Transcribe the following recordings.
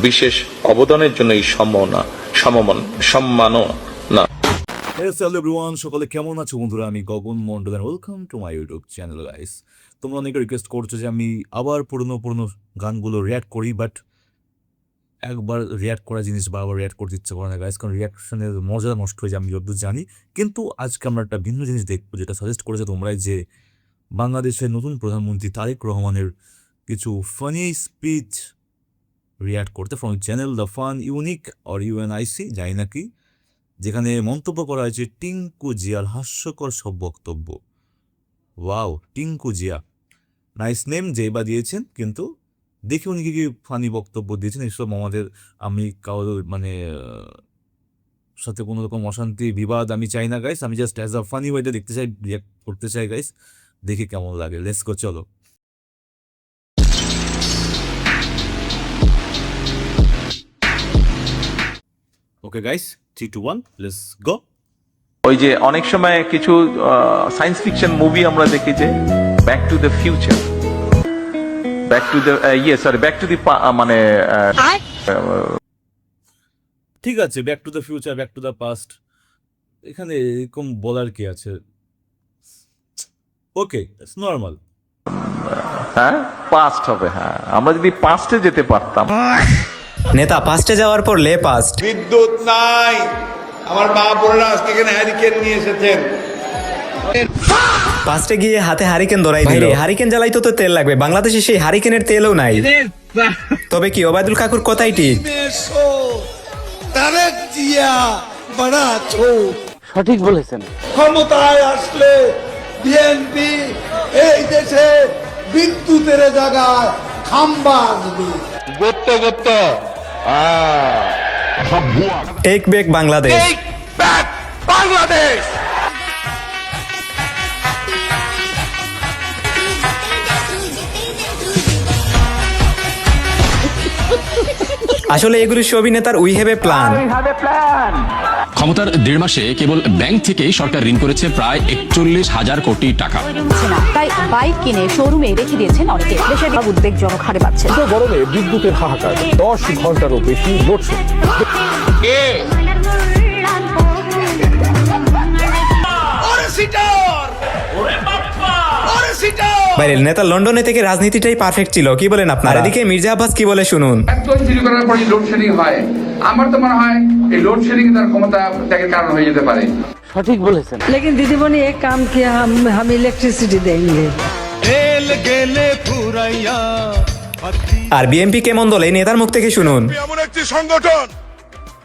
বিশেষ অবদানের জন্য এই সম্মাননা। হ্যালো এভরিওয়ান, সকলে কেমন আছো বন্ধুরা? আমি Gagan Mondal and welcome to my YouTube channel guys. তোমরা অনেকে রিকোয়েস্ট করছো যে আমি আবার পুরনো গানগুলো রিয়াক্ট করি, বাট একবার রিয়াক্ট করা জিনিস বারবার রিয়াক্ট করতে ইচ্ছে করে না গাইস, কারণ রিয়াকশনের মজা নষ্ট হয়ে যায় আমি যতদূর জানি। কিন্তু আজকে আমরা একটা ভিন্ন জিনিস দেখবো, যেটা সাজেস্ট করেছে তোমরাই, যে বাংলাদেশের নতুন প্রধানমন্ত্রী তারেক রহমানের কিছু ফানি স্পিচ রিয়াক্ট করতে from channel the fun unique or UNIC, যাই নাকি, যেখানে মন্তব্য করা হয়েছে টিঙ্কু জিয়ার হাস্যকর সব বক্তব্য। Wow, Tinku Zia, nice name যেই বা দিয়েছেন, কিন্তু দেখি উনি কি ফানি বক্তব্য দিয়েছেন। এসব আমাদের, আমি কারোর সাথে কোনো রকম অশান্তি বিবাদ আমি চাই না গাইস, আমি জাস্ট অ্যাজ আ ফানি ওয়েতে দেখতে চাই, রিয়াক্ট করতে চাই গাইস, দেখি কেমন লাগে। লেটস গো, চলো। Okay guys, 3 2 1, let's go. ওই যে অনেক সময় কিছু সায়েন্স ফিকশন মুভি আমরা দেখি, যে back to the future, back to the back to the মানে ঠিক আছে, back to the future, back to the past, এখানে এরকম বলার কি আছে? ওকে, ইটস নর্মাল। হ্যাঁ, পাস্ট হবে। হ্যাঁ, আমরা যদি পাস্টে যেতে পারতাম। নেতা পাস্টে যাওয়ার পর লে পাস্ট। বিদ্যুৎ নাই, আমার মা বোনেরা আজকে এখানে হ্যারিকেন নিয়ে এসেছেন। পাস্টে গিয়ে হাতে হারিকেন ধরাই দিল। হারিকেন জ্বালাইতে তো তেল লাগবে, বাংলাদেশে সেই হারিকেনের তেলও নাই। তবে কি ওবায়দুল কাকুর কথাই ঠিক। তারেক জিয়া বড়া ছোট, সঠিক বলেছেন। ক্ষমতায় আসলে বিএনপি এই দেশে বিদ্যুতের জায়গায় খাম্বা আসবে। Take back Bangladesh. বাংলাদেশ আসলে এগুলো সবই নেতার উই হ্যাভ এ প্ল্যান। ক্ষমতার 1.5 মাসে কেবল ব্যাংক থেকেই সরকার ঋণ করেছে প্রায় 41,000 কোটি টাকা। তাই বাইক কিনে শোরুমে রেখে দিয়েছেন অনেকে। দেশের উদ্বেগজনক হারে বাড়ছে। গরমে বিদ্যুতের হাহাকার, 10 ঘন্টারও বেশি লোডশেডিং। বাইরে নেতা লন্ডনে থেকে রাজনীতিটাই পারফেক্ট ছিল, কি বলেন আপনারা? এদিকে মির্জা আব্বাস কি বলে শুনুন। তৈরি করার পরে লোডশেডিং হয়, আমার তো মনে হয় এই লোডশেডিং তার ক্ষমতা ত্যাগের কারণ হয়ে যেতে পারে। সঠিক বলেছেন। लेकिन दीदी बनी एक काम किया, हम इलेक्ट्रिसिटी देंगे। আর বিএনপি কেমন দল, এই নেতার মুখ থেকে শুনুন। এমন একটি সংগঠন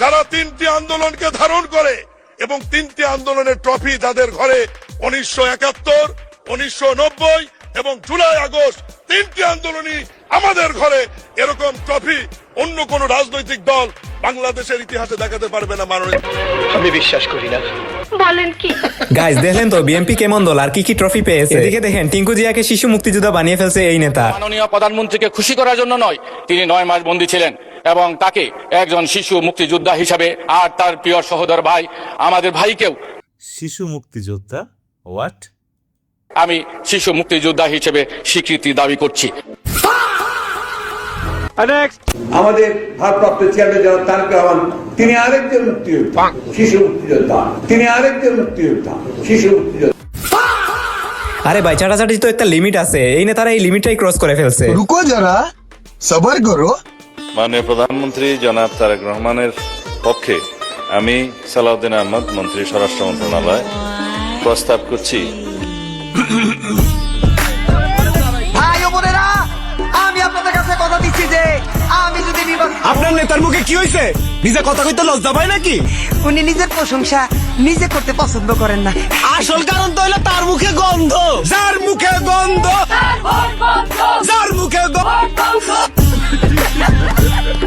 যারা 3টি আন্দোলনকে ধারণ করে এবং 3টি আন্দোলনের ট্রফি তাদের ঘরে 1971, 1990 এবং জুলাই আগস্ট 3টি আন্দোলনই আমাদের ঘরে। এরকম ট্রফি অন্য কোন রাজনৈতিক দল বাংলাদেশের ইতিহাসে দেখাতে পারবে না। আমি বিশ্বাস করি না। বলেন কি? গাইস দেখলেন তো বিএনপি কেমন দল, আর কি কি ট্রফি পেয়েছে। এদিকে দেখেন টিঙ্কু জিয়াকে শিশু মুক্তিযোদ্ধা বানিয়ে ফেলছে এই নেতা। মাননীয় প্রধানমন্ত্রীকে খুশি করার জন্য নয়, তিনি 9 মাস বন্দী ছিলেন এবং তাকে একজন শিশু মুক্তিযোদ্ধা হিসাবে, আর তার প্রিয় সহোদর ভাই, আমাদের ভাইকেও শিশু মুক্তিযোদ্ধা, হোয়াট? আমি শিশু মুক্তিযোদ্ধা হিসেবে স্বীকৃতি দাবি করছি। আমাদের ভারপ্রাপ্ত চেয়ারম্যান যারা তারেক রহমান, তিনি আরেকজন মুক্তিযোদ্ধা, শিশু মুক্তিযোদ্ধা। তিনি আরেকজন মুক্তিযোদ্ধা, শিশু মুক্তিযোদ্ধা। আরে ভাই, চাটাচাটি তো একটা লিমিট আছে, এই নেতারা এই লিমিটটাই ক্রস করে ফেলছে। রুকো যারা, সবার করো। মাননীয় প্রধানমন্ত্রী জনাব তারেক রহমানের পক্ষে আমি সালাউদ্দিন আহমদ, মন্ত্রী স্বরাষ্ট্র মন্ত্রণালয়, প্রস্তাব করছি। ভাই ও বোনেরা, আমি আপনাদের কাছে কথা দিচ্ছি যে আমি যদি আপনার নেতার মুখে কি হয়েছে? নিজে কথা কইতে লজ্জা পায় নাকি? উনি নিজের প্রশংসা নিজে করতে পছন্দ করেন না। আসল কারণ তো হলো তার মুখে গন্ধ। যার মুখে গন্ধ, যার মুখে গন্ধ।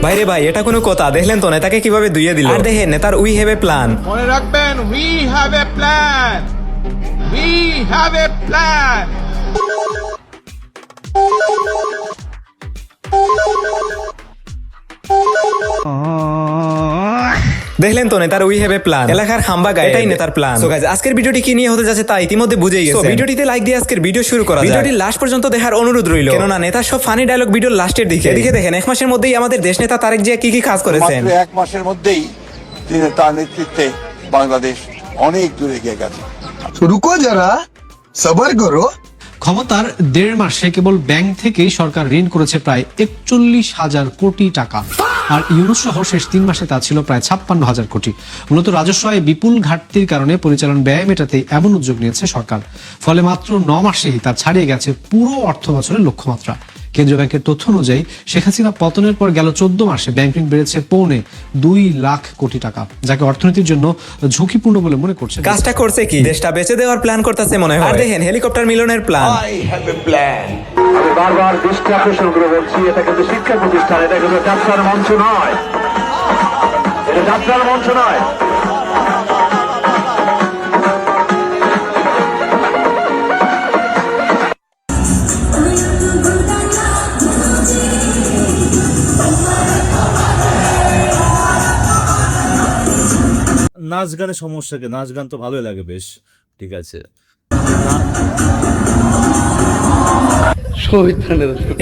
বাইরে ভাই, এটা কোনো কথা? দেখলেন তো নেতাকে কিভাবে দুইয়ে দিল। আর দেখেন নেতার উই হ্যাভ এ প্ল্যান। মনে রাখবেন, we have a plan, we have a plan. দেখলেন তো নেতার উই হ্যাভ এ প্ল্যান, এলাকার হাম্বা গায়, এটাই নেতার প্ল্যান। সো গাইস, আজকের ভিডিওটি কি নিয়ে হতে যাচ্ছে তা ইতিমধ্যে বুঝেই গেছেন। ভিডিওটিতে লাইক দিয়ে আজকের ভিডিও শুরু করা যাক। ভিডিওটি লাস্ট পর্যন্ত দেখার অনুরোধ রইল, কেননা নেতার সব ফানি ডায়লগ ভিডিওর লাস্টের দিকে। এদিকে দেখেন 1 মাসের মধ্যেই আমাদের দেশ নেতা তারেক জিয়া কি কাজ করেছেন। 1 মাসের মধ্যেই তিনি তার নেতৃত্বে বাংলাদেশ অনেক দূরে এগিয়ে গেছে। রুকো যারা, সবার করো। ক্ষমতার 1.5 মাসে কেবল ব্যাংক থেকেই সরকার ঋণ করেছে প্রায় 41,000 কোটি টাকা, আর ইউরো সহ শেষ 3 মাসে তা ছিল প্রায় 56,000 কোটি। মূলত রাজস্ব আয়ে বিপুল ঘাটতির কারণে পরিচালন ব্যয় মেটাতে এমন উদ্যোগ নিয়েছে সরকার। ফলে মাত্র 9 মাসেই তা ছাড়িয়ে গেছে পুরো অর্থ বছরের লক্ষ্যমাত্রা। কেন্দ্রীয় ব্যাংকের তথ্য অনুযায়ী শেখ হাসিনা পতনের পর গেল 14 মাসে ব্যাংক ঋণ বেড়েছে 2.25 লাখ কোটি টাকা, যাকে অর্থনীতির জন্য ঝুঁকিপূর্ণ বলে মনে করছে। কাজটা করছে কি, দেশটা বেঁচে দেওয়ার প্ল্যান করতেছে মনে হয়। আর দেখেন হেলিকপ্টার মিলনের প্ল্যান। আমি বারবার দৃষ্টি আকর্ষণ করে বলছি, এটা কিন্তু শিক্ষা প্রতিষ্ঠান, এটা কিন্তু যাত্রার মঞ্চ নয়, এটা যাত্রার মঞ্চ নয়। নাচ গানের সমস্যাকে, নাচ গান তো ভালোই লাগে বেশ, ঠিক আছে।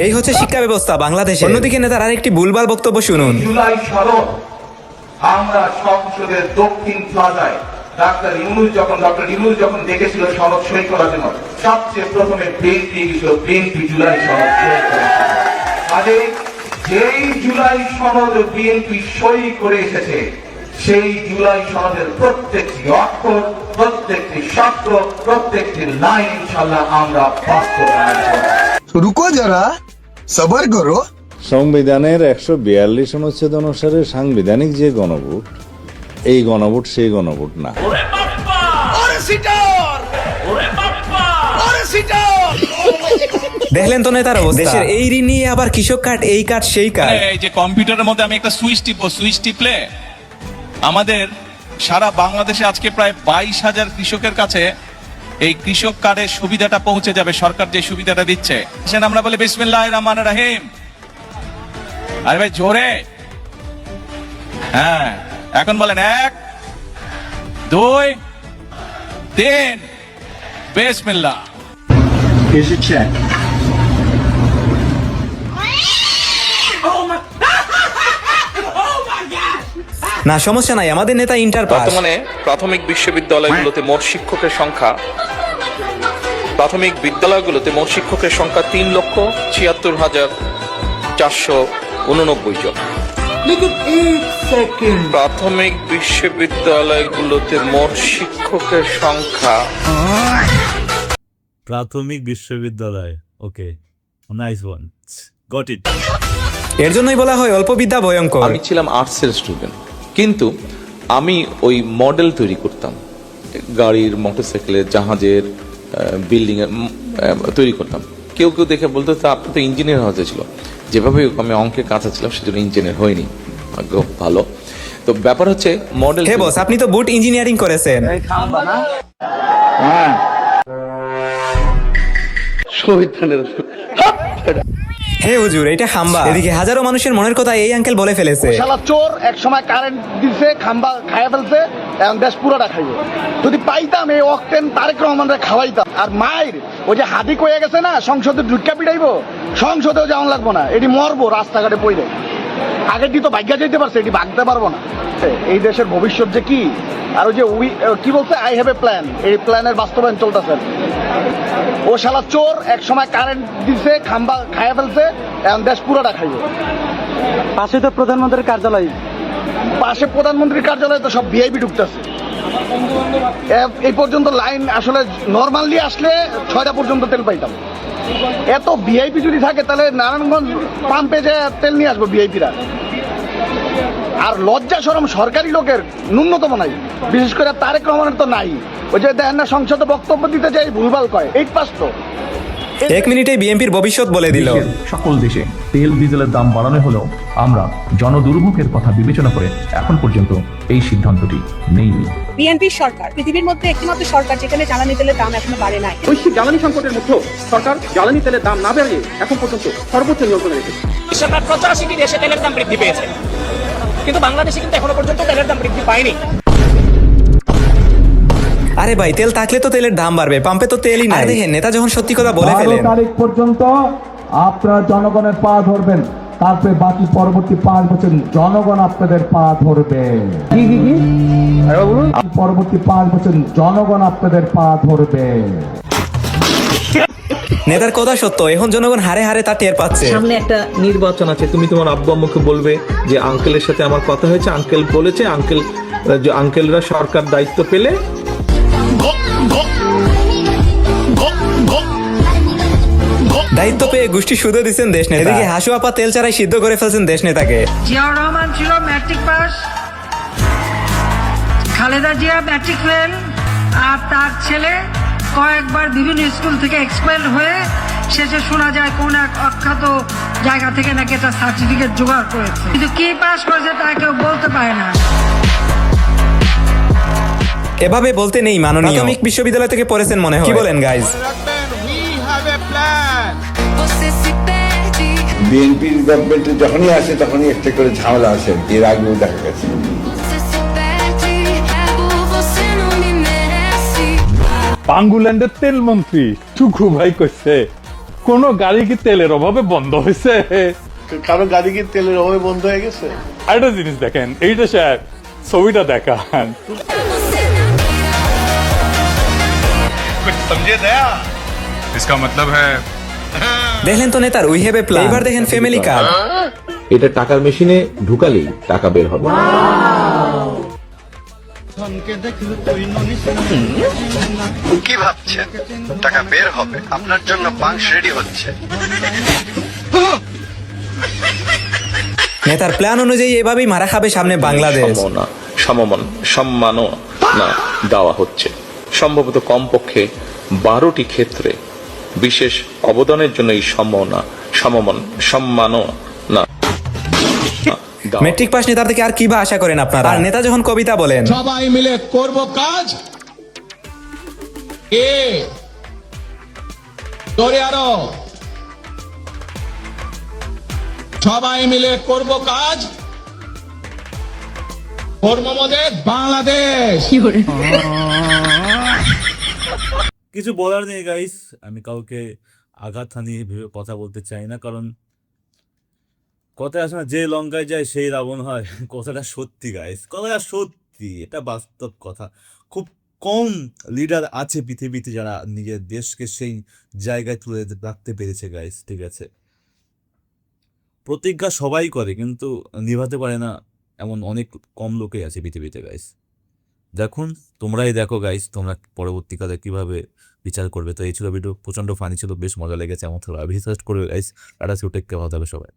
এই হচ্ছে শিক্ষা ব্যবস্থা বাংলাদেশে। অন্যদিকে নেতার আরেকটি ভুলভাল বক্তব্য শুনুন। জুলাই সনদ আমরা সংসদের দক্ষিণ প্লাজায় ডক্টর ইউনূস যখন দেখেছিল সনদ সই করার জন্য, সবচেয়ে প্রথমে বিএনপি জুলাই সনদ সই করে। আগে যেই জুলাই সনদ বিএনপি সই করে এসেছে, সেই জুলাই সনদের প্রত্যেকটি অক্ষর, প্রত্যেকটি শব্দ, প্রত্যেকটি লাইন ইনশাআল্লাহ আমরা বাস্তবায়ন করব। রুকো যারা, সবার করো। সংবিধানের 142 অনুচ্ছেদ অনুসারে সাংবিধানিক যে গণভোট, এই গণভোট সেই গণভোট না। দেখলেন তো নেতার অবস্থা। দেশের এই ঋণ নিয়ে আবার কৃষক কার্ড, এই কার্ড সেই কার্ড। এই যে কম্পিউটারের মধ্যে আমি একটা সুইচ টিপলে আমাদের সারা বাংলাদেশে আজকে প্রায় 22,000 কৃষকের কাছে এই কৃষক কার্ডের সুবিধাটা পৌঁছে যাবে। সরকার যে সুবিধাটা দিচ্ছে, আমরা বলি বিসমিল্লাহির রহমানির রহিম। আরে ভাই জোরে, হ্যাঁ এখন বলেন 1 2 3 বিসমিল্লাহ। না সমস্যা নাই, আমাদের নেতা ইন্টার পাস। বর্তমানে প্রাথমিক বিদ্যালয়গুলোতে মোট শিক্ষকের সংখ্যা 3,76,489 জন। প্রাথমিক বিশ্ববিদ্যালয়গুলোতে মোট শিক্ষকের সংখ্যা, প্রাথমিক বিশ্ববিদ্যালয়, ওকে, নাইস ওয়ান, গট ইট। এর জন্যই বলা হয় অল্প বিদ্যা ভয়ঙ্কর। আমি ছিলাম আর্টসের স্টুডেন্ট, কিন্তু আমি ওই মডেল তৈরি করতাম, গাড়ির, মোটরসাইকেলের, জাহাজের, বিল্ডিং এর তৈরি করতাম। কেউ দেখে বলতো আপনি তো ইঞ্জিনিয়ার হতে ছিল। যেভাবে আমি অঙ্কে কাঁচা ছিলাম সেজন্য ইঞ্জিনিয়ার হয়নি, ভাগ্য ভালো। তো ব্যাপার হচ্ছে মডেল। হে বস, আপনি তো বুট ইঞ্জিনিয়ারিং করেছেন। হে হুজুর, এটা খাম্বা। এদিকে হাজারো মানুষের মনের কথা এই আঙ্কেল বলে ফেলেছে। শালা চোর, এক সময় কারেন্ট দিছে, খাম্বা খাইয়া ফেলছে, এখন দেশ পুরোটা খাইবে। যদি পাইতাম এই অক্টেন তারেক রহমানরে খাওয়াইতাম। আর মায়ের ওই যে হাদি কয়ে গেছে না, সংসদে ঢুকা পিটাইবো, সংসদেও যাওয়ান লাগবো না, এটি মরবো রাস্তাঘাটে পড়ে। আগের দিন তো ভাগ্যা যেতে পারছে, এটি ভাগতে পারবো না। এই দেশের ভবিষ্যৎ যে কি, আর ওই যে কি বলছে, আই হ্যাভ এ প্ল্যান, এই প্ল্যানের বাস্তবায়ন চলতেছে। ও শালা চোর, এক সময় কারেন্ট দিছে, খাম্বা খাইয়া ফেলছে, এখন দেশ পুরোটা খাইবে। পাশে তো প্রধানমন্ত্রীর কার্যালয়, পাশে প্রধানমন্ত্রীর কার্যালয়ে তো সব ভিআইপি ঢুকতেছে। এই পর্যন্ত লাইন আসলে নর্মালি আসলে 6টা পর্যন্ত তেল পাইতাম। এত ভিআইপি যদি থাকে তাহলে নারায়ণগঞ্জ পাম্পে যে তেল নিয়ে আসবো ভিআইপিরা। আর লজ্জা শরম সরকারি লোকের ন্যূনতম নাই, বিশেষ করে তারেক রহমানের তো নাই। ওই যে দেখেন না, সংসদে বক্তব্য দিতে যাই ভুলভাল কয়, 8 পাস তো। 1 মিনিটে বিএনপির ভবিষ্যৎ বলে দিল। সকল দেশে তেল ডিজেলের দাম বাড়ানো হলেও আমরা জনদুর্ভোগের কথা বিবেচনা করে এখন পর্যন্ত এই সিদ্ধান্তটি নেইনি। বিএনপি সরকার পৃথিবীর মধ্যে একটিমাত্র সরকার যেখানে জ্বালানি তেলের দাম এখনো বাড়ে নাই। বৈশ্বিক জ্বালানি সংকটের মধ্যেও সরকার জ্বালানি তেলের দাম না বাড়িয়ে এখন পর্যন্ত সর্বোচ্চ নিয়ন্ত্রণে রেখেছে। সরকার 85টি দেশে তেলের দাম বৃদ্ধি পেয়েছে। কিন্তু বাংলাদেশে কিন্তু এখনো পর্যন্ত তেলের দাম বৃদ্ধি পায়নি। আরে ভাই, তেল থাকলে তো তেলের দাম বাড়বে, পাম্পে তো তেলই নাই। দেখেন নেতা যখন সত্যি কথা বলে ফেলেন। 12 তারিখ পর্যন্ত আপনারা জনগণের পা ধরবেন, তারপরে বাকি পরবর্তী 5 বছর জনগণ আপনাদের পা ধরবে। কি পরবর্তী 5 বছর জনগণ আপনাদের পা ধরবে। নেতার কথা সত্য, এখন জনগণ হারে হারে তা টের পাচ্ছে। সামনে একটা নির্বাচন আছে, তুমি তোমার আব্বু আম্মুকে বলবে যে আঙ্কেলের সাথে আমার কথা হয়েছে, আঙ্কেল বলেছে, আঙ্কেলরা সরকার দায়িত্ব পেলে দায়িত্ব পেয়ে গোষ্ঠী সুদে দিচ্ছেন দেশ নেতা। এদিকে হাসু আপা তেল চারাই সিদ্ধ করে ফেলছেন দেশ নেতাকে। জিয়াউর রহমান ছিল matric pass, Khaleda Zia matric fail, আর তার ছেলে কয়েকবার বিভিন্ন স্কুল থেকে এক্সপেল হয়ে শেষে শোনা যায় কোন এক অখ্যাত জায়গা থেকে নাকি একটা সার্টিফিকেট জোগাড় করেছে, কিন্তু কি পাস করেছে তা কেউ বলতে পারে না। এভাবে বলতে নেই মাননীয়। প্রাথমিক বিশ্ববিদ্যালয় থেকে পড়েছেন মনে হয়। কি বলেন গাইজ? বিএনপির গভর্নমেন্টে যখনই আসে তখনই একটা করে ঝামেলা আসে, এর আগেও দেখা গেছে। পাঙ্গুল্যান্ডের তেল মন্ত্রী টুকু ভাই কইছে কোন গাড়ি কি তেলের অভাবে বন্ধ হয়েছে? কারো গাড়ি কি তেলের অভাবে বন্ধ হয়ে গেছে? আরেকটা জিনিস দেখেন, এইটা স্যার ছবিটা দেখান। দেখলেন তো নেতার উই হ্যাভ এ প্ল্যান। এবার দেখেন ফ্যামিলি কার্ড। এটা টাকার মেশিনে ঢুকালেই টাকা বের হবে। কি ভাবছেন টাকা বের হবে? আপনার জন্য পাংশ রেডি হচ্ছে। নেতার প্ল্যান অনুযায়ী এভাবেই মারা খাবে সামনে বাংলাদেশ। সম্মানও না দেওয়া হচ্ছে। সম্ভবত কমপক্ষে 12টি ক্ষেত্রে বিশেষ অবদানের জন্য এই সম্মানও না। মেট্রিক পাস নেতার থেকে আর কি বা আশা করেন আপনারা? আর নেতা যখন কবিতা বলেন, সবাই মিলে করব কাজ, আরো সবাই মিলে করব কাজ, কর্মমদের বাংলাদেশ। কিছু বলার নেই গাইস, আমি কাউকে আঘাত হানিয়ে ভেবে কথা বলতে চাই না, কারণ কথায় আসে না, যে লঙ্কায় যায় সেই রাবণ হয়। কথাটা সত্যি গাইস, কথাটা সত্যি, এটা বাস্তব কথা। খুব কম লিডার আছে পৃথিবীতে যারা নিজের দেশকে সেই জায়গায় তুলে রাখতে পেরেছে গাইস, ঠিক আছে? প্রতিজ্ঞা সবাই করে কিন্তু নিভাতে পারে না, এমন অনেক কম লোকই আছে পৃথিবীতে গাইস। দেখুন, তোমরাই দেখো গাইস, তোমরা পরবর্তীকালে কিভাবে বিচার করবে। তো এই ছিল ভিডিও, প্রচন্ড ফানি ছিল, বেশ মজা লেগেছে। এমন বিশ্বাস করবে গাইস, টাটা, টেক কেয়ার, ভালো থাকবে সবাই।